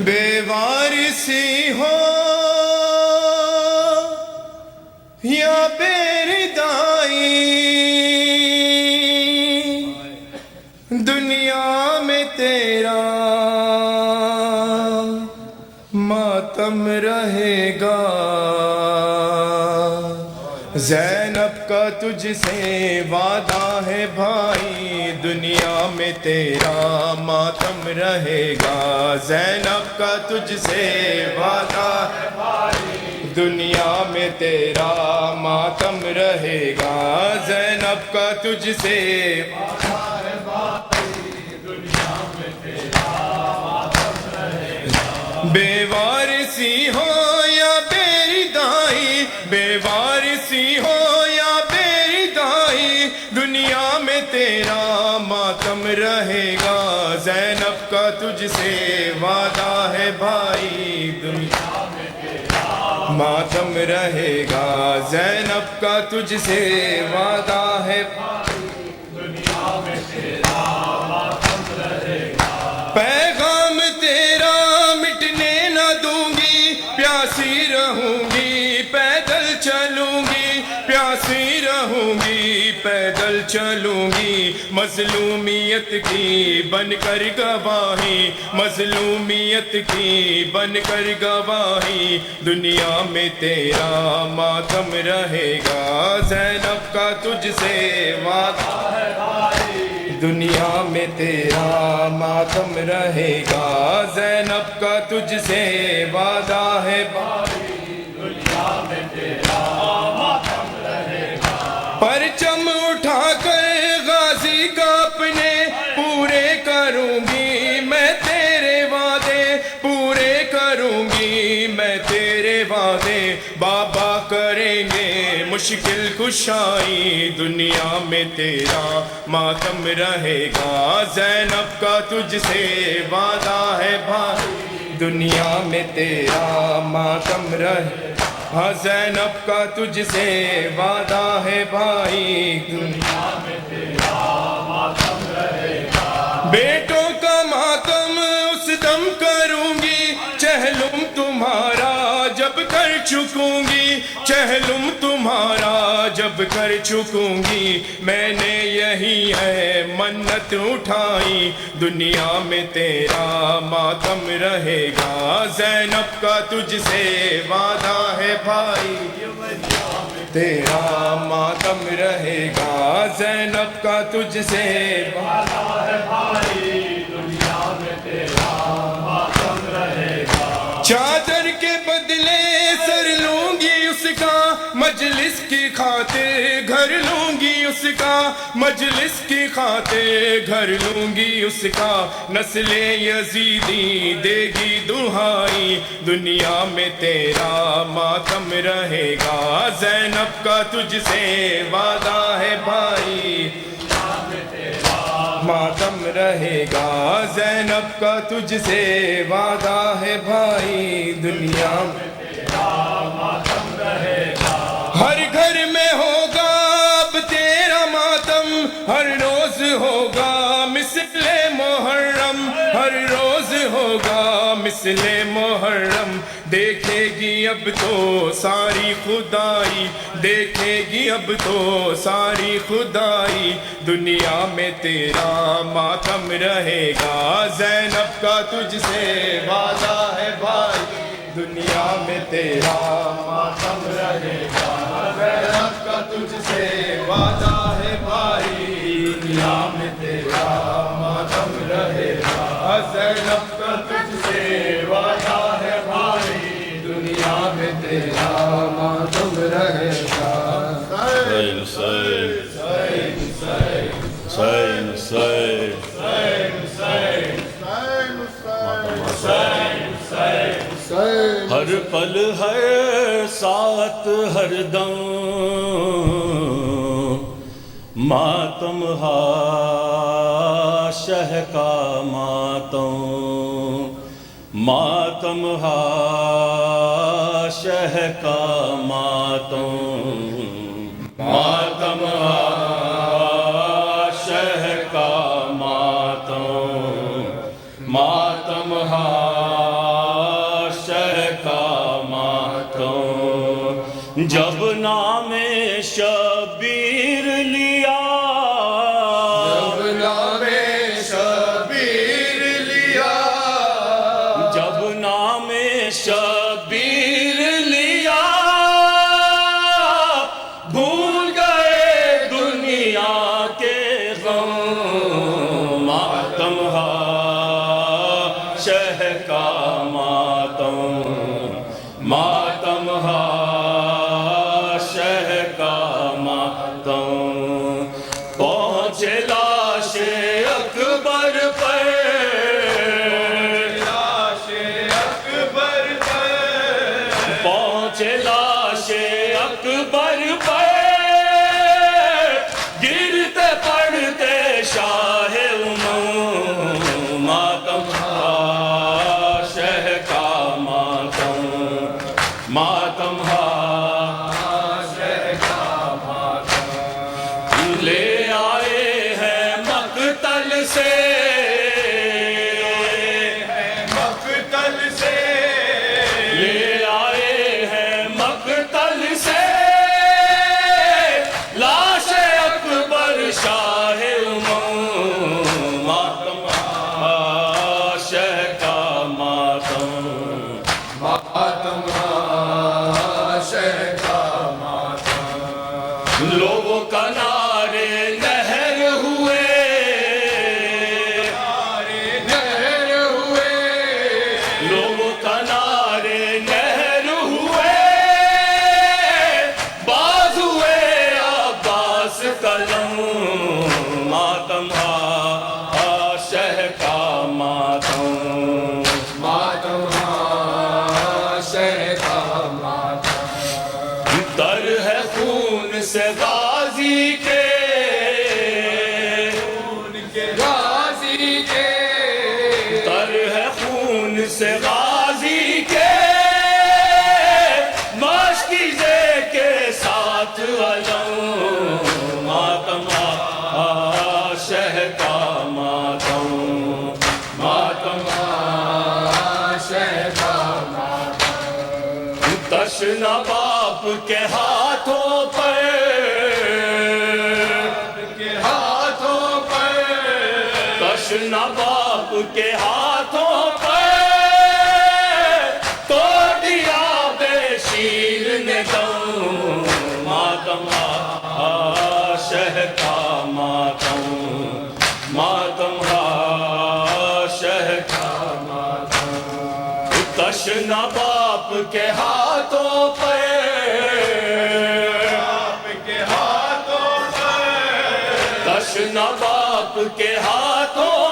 بے وارثی ہو یا بے ردائی، دنیا میں تیرا ماتم رہے گا۔ زینب کا تجھ سے وعدہ ہے بھائی، دنیا میں تیرا ماتم رہے گا۔ زینب کا تجھ سے وعدہ ہے بھائی، دنیا میں تیرا ماتم رہے گا۔ زینب کا تجھ سے وعدہ ہے بھائی، دنیا میں تیرا ماتم رہے گا۔ بے وارثی ہو یا بے ردائی، بے وارثی ہو یا بے ردائی، دنیا میں تیرا ماتم رہے گا۔ زینب کا تجھ سے وعدہ ہے بھائی، دنیا میں تیرا ماتم رہے گا۔ زینب کا تجھ سے وعدہ ہے بھائی، دنیا میں تیرا ماتم رہے گا۔ پیغام تیرا مٹنے نہ دوں گی، پیاسی رہوں گی پیدل چلوں گی، پیاسی رہوں گی پیدل چلوں گی۔ مظلومیت کی بن کر گواہی، مظلومیت کی بن کر گواہی، دنیا میں تیرا ماتم رہے گا۔ زینب کا تجھ سے وعدہ ہے بھائی، دنیا میں تیرا ماتم رہے گا۔ زینب کا تجھ سے وعدہ ہے بھائی، دنیا میں تیرا ماتم رہے گا۔ پرچم اٹھا کر غازی کا اپنے پورے کروں گی میں، تیرے وعدے پورے کروں گی میں، تیرے وعدے بابا کریں گے مشکل کشائی، دنیا میں تیرا ماتم رہے گا۔ زینب کا تجھ سے وعدہ ہے بھائی، دنیا میں تیرا ماتم رہے گا۔ ہاں زینب کا تجھ سے وعدہ ہے بھائی، دنیا میں تیرا ماتم رہے گا۔ بیٹوں کا ماتم اس دم کروں گی، چہلم تمہارا جب کر چکوں گی، چہلم تمہارا جب کر چکوں گی۔ میں نے یہی ہے منت اٹھائی، دنیا میں تیرا ماتم رہے گا۔ زینب کا تجھ سے وعدہ ہے بھائی، تیرا ماتم رہے گا۔ زینب کا تجھ سے وعدہ ہے بھائی، دنیا میں تیرا ماتم رہے گا۔ چادر کے بدلے سر لوں گی اس کا، مجلس کی خاطر گھر لوں گی اس کا، مجلس کی خاطر گھر لوں گی اس کا۔ نسل یزیدی دے گی دہائی، دنیا میں تیرا ماتم رہے گا۔ زینب کا تجھ سے وعدہ ہے بھائی، ماتم رہے گا۔ زینب کا تجھ سے وعدہ ہے بھائی، دنیا میں تیرا ماتم رہے گا۔ ہر گھر میں ہوگا اب تیرا ماتم، ہر روز ہوگا مثل محرم، ہر روز ہوگا مثل محرم۔ دیکھے گی اب تو ساری خدائی، دیکھے گی اب تو ساری خدائی، دنیا میں تیرا ماتم رہے گا۔ زینب کا تجھ سے وعدہ ہے بھائی، دنیا میں تیرا ماتم رہے گا۔ زینب کا تجھ سے وعدہ ہے بھائی، دنیا میں تیرا ماتم رہے گا۔ زینب کا تجھ سے وعدہ ہے بھائی، دنیا میں تیرا ماتم رہے گا۔ حسین حسین حسین حسین حسین حسین حسین پل ہر ساعت ہر دم ماتم ہا شہ کا ماتم ماتم ہا شہ کا ماتم ماتم ہا شہ کا ماتم ماتم ہا شہ کا ماتم جب نام شبیر لیا شبیر لیا بھول گئے دنیا کے غم ماتم ہا شہ کا ماتم ماتم ہا شہ کا ماتم پہنچے لاش اکبر پر لاش اکبر پر گرتے پڑتے شاہ امم ماتم ہا شہ کا ماتم ماتم ہا شہ کا ماتم لے آئے ہیں مقتل سے شاہ امم ماتم ہا شہ کا ماتم ماتم ہا شہ کا ماتم لوگوں کا نعرے نہر ہوئے لوگوں کا نعرے نہر ہوئے باز ہوئے عباس قلم ماتم ہا شہ کا ماتم ماتم ہا شہ کا ماتم تر ہے خون سے غازی کے تر ہے خون سے غازی کے مشکیزے کے ساتھ علم ماتم ہا شہ کا ماتم ماتم ہا شہ کا ماتم تشنا باپ کے ہاتھوں پر تشنا باپ کے ہاتھوں پر توڑ دیا بے شیر نے دم ماتم ہا شہ کا ماتم ماتم ہا شہ کا ماتم تشنا باپ کے ہاتھوں پہ تشنا باپ کے ہاتھوں